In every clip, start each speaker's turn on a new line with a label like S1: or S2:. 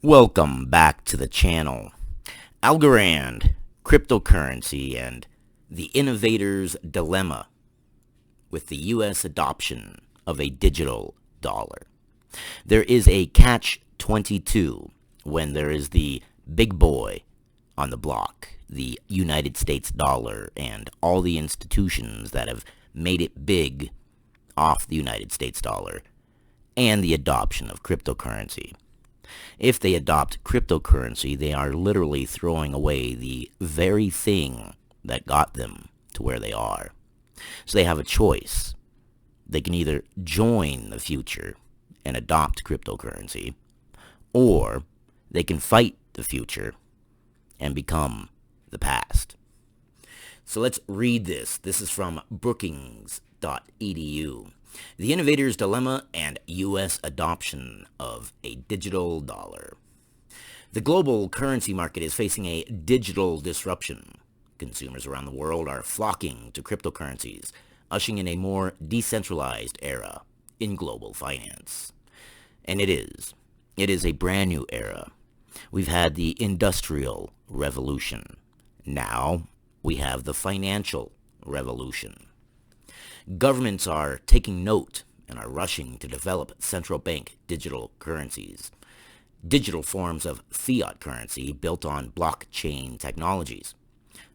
S1: Welcome back to the channel. ALGORAND, cryptocurrency, and the Innovators Dilemma with the U.S. adoption of a digital dollar. There is a catch-22 when there is the big boy on the block, the United States dollar, and all the institutions that have made it big off the United States dollar, and the adoption of cryptocurrency. If they adopt cryptocurrency, they are literally throwing away the very thing that got them to where they are. So they have a choice. They can either join the future and adopt cryptocurrency, or they can fight the future and become the past. So let's read this. This is from Brookings.edu. The Innovators Dilemma and U.S. Adoption of a Digital Dollar. The global currency market is facing a digital disruption. Consumers around the world are flocking to cryptocurrencies, ushering in a more decentralized era in global finance. And it is a brand new era. We've had the Industrial Revolution. Now we have the Financial Revolution. Governments are taking note and are rushing to develop central bank digital currencies, digital forms of fiat currency built on blockchain technologies.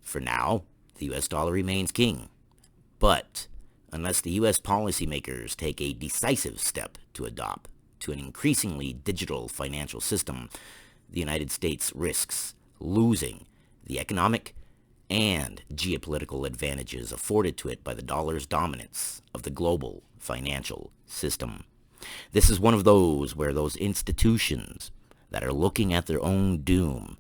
S1: For now, the US dollar remains king. But unless the US policymakers take a decisive step to adopt to an increasingly digital financial system, the United States risks losing the economic and geopolitical advantages afforded to it by the dollar's dominance of the global financial system. This is one of those where those institutions that are looking at their own doom,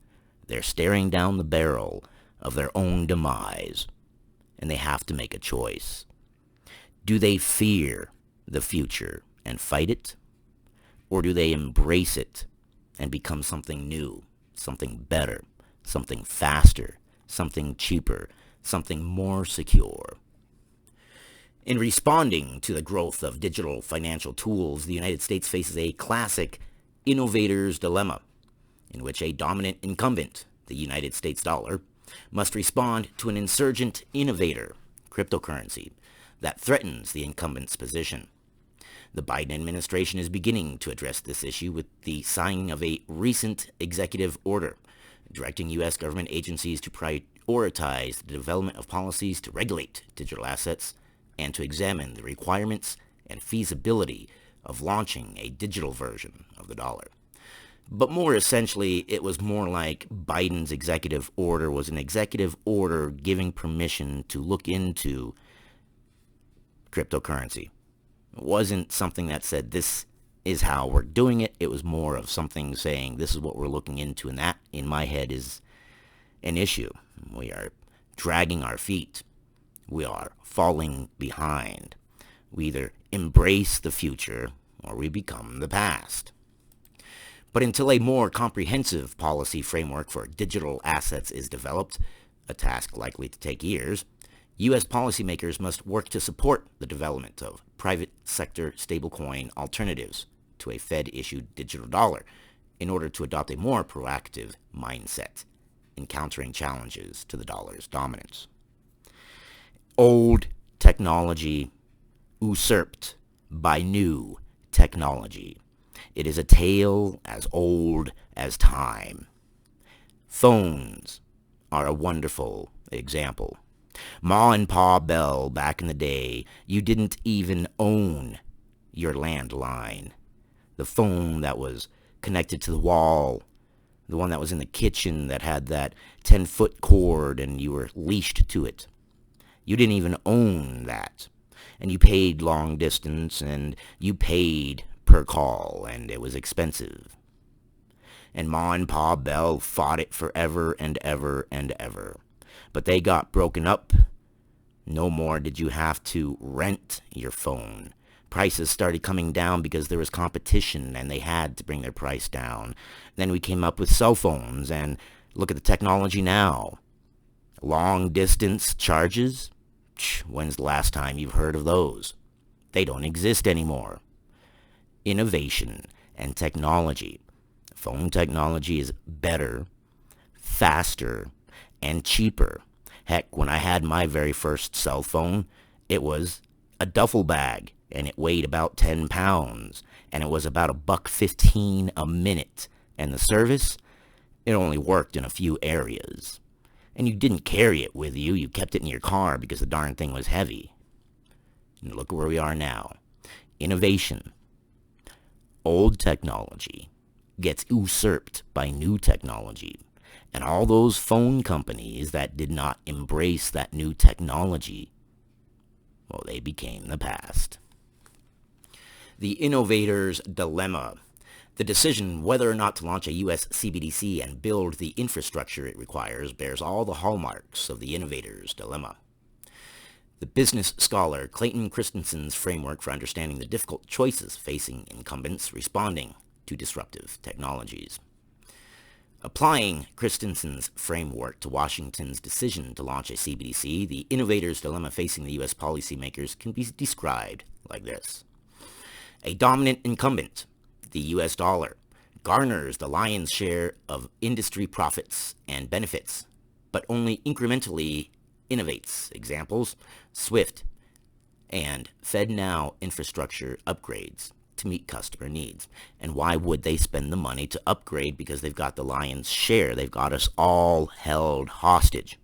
S1: they're staring down the barrel of their own demise, and they have to make a choice. Do they fear the future and fight it? Or do they embrace it and become something new, something better, something faster, something cheaper, something more secure? In responding to the growth of digital financial tools, the United States faces a classic innovator's dilemma, in which a dominant incumbent, the United States dollar, must respond to an insurgent innovator, cryptocurrency, that threatens the incumbent's position. The Biden administration is beginning to address this issue with the signing of a recent executive order directing U.S. government agencies to prioritize the development of policies to regulate digital assets and to examine the requirements and feasibility of launching a digital version of the dollar. But more essentially, it was more like Biden's executive order was an executive order giving permission to look into cryptocurrency. It wasn't something that said this is how we're doing it. It was more of something saying this is what we're looking into, and that in my head is an issue. We are dragging our feet. We are falling behind. We either embrace the future or we become the past. But until a more comprehensive policy framework for digital assets is developed, a task likely to take years, U.S. policymakers must work to support the development of private sector stablecoin alternatives to a Fed-issued digital dollar in order to adopt a more proactive mindset in countering challenges to the dollar's dominance. Old technology usurped by new technology. It is a tale as old as time. Phones are a wonderful example. Ma and Pa Bell, back in the day, you didn't even own your landline. The phone that was connected to the wall, the one that was in the kitchen that had that 10-foot cord and you were leashed to it. You didn't even own that. And you paid long distance and you paid per call, and it was expensive. And Ma and Pa Bell fought it forever and ever and ever. But they got broken up. No more did you have to rent your phone. Prices started coming down because there was competition and they had to bring their price down. Then we came up with cell phones, and look at the technology now. Long distance charges? When's the last time you've heard of those? They don't exist anymore. Innovation and technology Phone technology is better, faster, and cheaper. Heck, when I had my very first cell phone, it was a duffel bag, and it weighed about 10 pounds, and it was about $1.15 a minute. And the service, it only worked in a few areas. And you didn't carry it with you. You kept it in your car because the darn thing was heavy. And look where we are now. Innovation. Old technology gets usurped by new technology. And all those phone companies that did not embrace that new technology, well, they became the past. The Innovators Dilemma. The decision whether or not to launch a U.S. CBDC and build the infrastructure it requires bears all the hallmarks of the Innovators Dilemma. The business scholar Clayton Christensen's framework for understanding the difficult choices facing incumbents responding to disruptive technologies. Applying Christensen's framework to Washington's decision to launch a CBDC, the Innovators Dilemma facing the U.S. policymakers can be described like this. A dominant incumbent, the U.S. dollar, garners the lion's share of industry profits and benefits, but only incrementally innovates. Examples, SWIFT and FedNow infrastructure upgrades to meet customer needs. And why would they spend the money to upgrade? Because they've got the lion's share. They've got us all held hostage.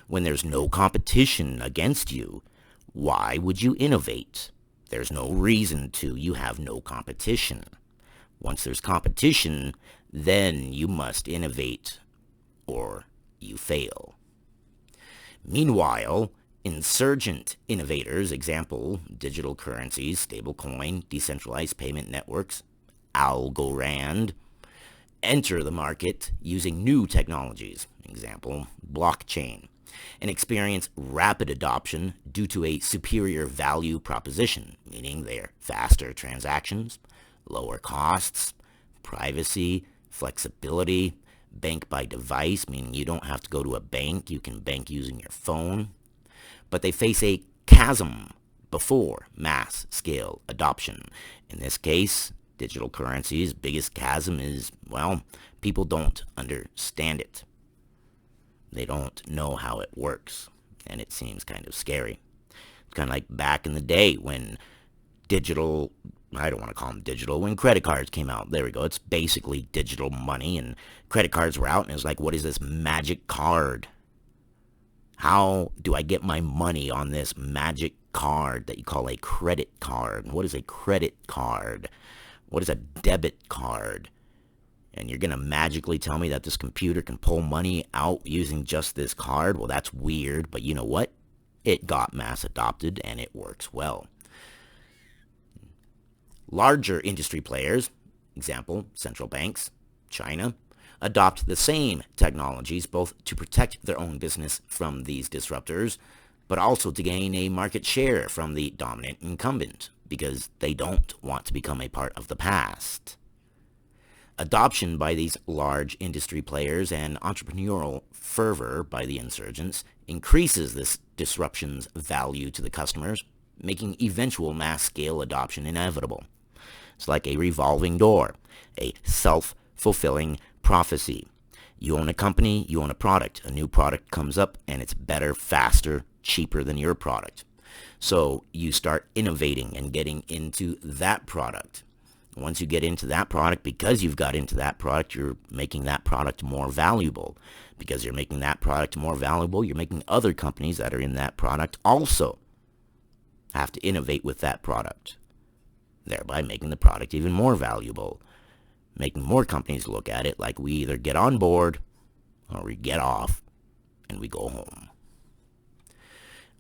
S1: When there's no competition against you, why would you innovate? There's no reason to. You have no competition. Once there's competition, then you must innovate or you fail. Meanwhile, insurgent innovators, example, digital currencies, stablecoin, decentralized payment networks, ALGORAND, enter the market using new technologies, example, blockchain, and experience rapid adoption due to a superior value proposition, meaning they're faster transactions, lower costs, privacy, flexibility, bank by device, meaning you don't have to go to a bank, you can bank using your phone. But they face a chasm before mass-scale adoption. In this case, digital currencies' biggest chasm is, well, people don't understand it. They don't know how it works, and it seems kind of scary. It's kind of like back in the day when digital, I don't want to call them digital, when credit cards came out. There we go. It's basically digital money, and credit cards were out, and it was like, what is this magic card? How do I get my money on this magic card that you call a credit card? What is a credit card? What is a debit card? And you're going to magically tell me that this computer can pull money out using just this card? Well, that's weird, but you know what? It got mass adopted, and it works well. Larger industry players, example, central banks, China, adopt the same technologies both to protect their own business from these disruptors, but also to gain a market share from the dominant incumbent because they don't want to become a part of the past. Adoption by these large industry players and entrepreneurial fervor by the insurgents increases this disruption's value to the customers, making eventual mass-scale adoption inevitable. It's like a revolving door, a self-fulfilling prophecy. You own a company, you own a product. A new product comes up, and it's better, faster, cheaper than your product. So you start innovating and getting into that product. Once you get into that product, because you've got into that product, you're making that product more valuable. Because you're making that product more valuable, you're making other companies that are in that product also have to innovate with that product, thereby making the product even more valuable, making more companies look at it like we either get on board or we get off and we go home.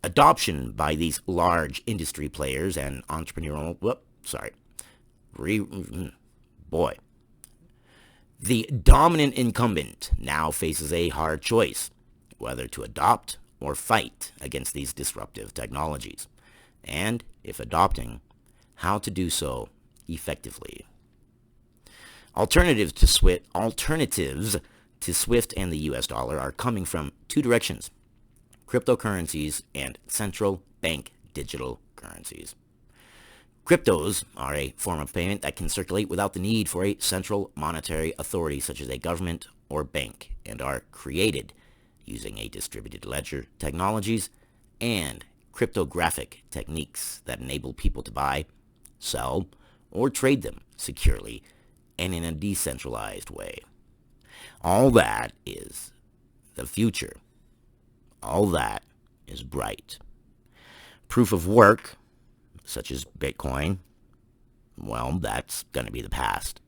S1: Adoption by these large industry players and entrepreneurial, the dominant incumbent now faces a hard choice, whether to adopt or fight against these disruptive technologies, and, if adopting, how to do so effectively. Alternatives to SWIFT and the US dollar are coming from two directions: cryptocurrencies and central bank digital currencies. Cryptos are a form of payment that can circulate without the need for a central monetary authority such as a government or bank, and are created using a distributed ledger technologies and cryptographic techniques that enable people to buy, sell, or trade them securely and in a decentralized way. All that is the future. All that is bright. Proof of work, such as Bitcoin, well, that's going to be the past.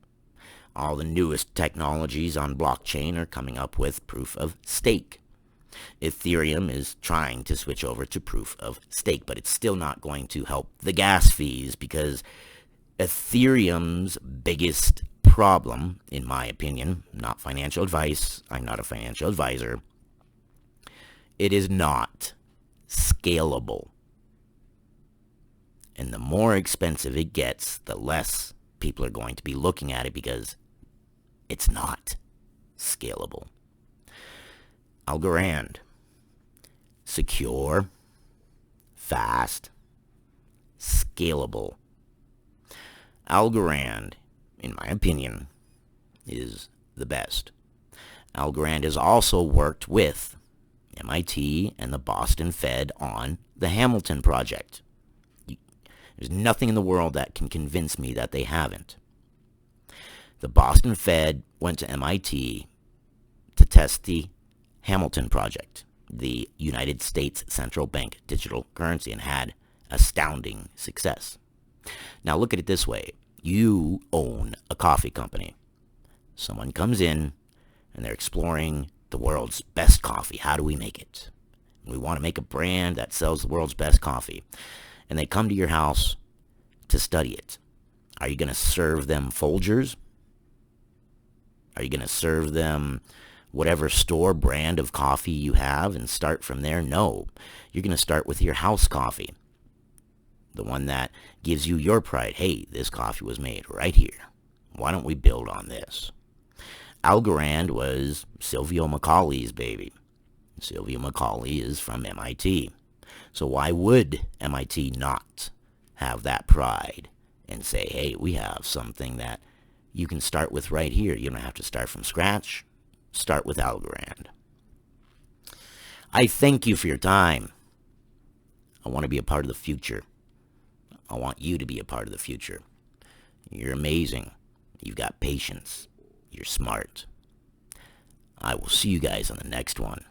S1: All the newest technologies on blockchain are coming up with proof of stake. Ethereum is trying to switch over to proof of stake, but it's still not going to help the gas fees, because Ethereum's biggest problem, in my opinion, not financial advice, I'm not a financial advisor, it is not scalable. And the more expensive it gets, the less people are going to be looking at it, because it's not scalable. ALGORAND. Secure, fast, scalable. ALGORAND, in my opinion, is the best. ALGORAND has also worked with MIT and the Boston Fed on the Hamilton project. There's nothing in the world that can convince me that they haven't. The Boston Fed went to MIT to test the Hamilton project, the United States Central Bank digital currency, and had astounding success. Now look at it this way. You own a coffee company. Someone comes in and they're exploring the world's best coffee. How do we make it? We want to make a brand that sells the world's best coffee. And they come to your house to study it. Are you going to serve them Folgers? Are you going to serve them whatever store brand of coffee you have and start from there? No. You're going to start with your house coffee. The one that gives you your pride. Hey, this coffee was made right here. Why don't we build on this? ALGORAND was Silvio Macaulay's baby. Silvio Macaulay is from MIT. So why would MIT not have that pride and say, hey, we have something that you can start with right here. You don't have to start from scratch. Start with ALGORAND. I thank you for your time. I want to be a part of the future. I want you to be a part of the future. You're amazing. You've got patience. You're smart. I will see you guys on the next one.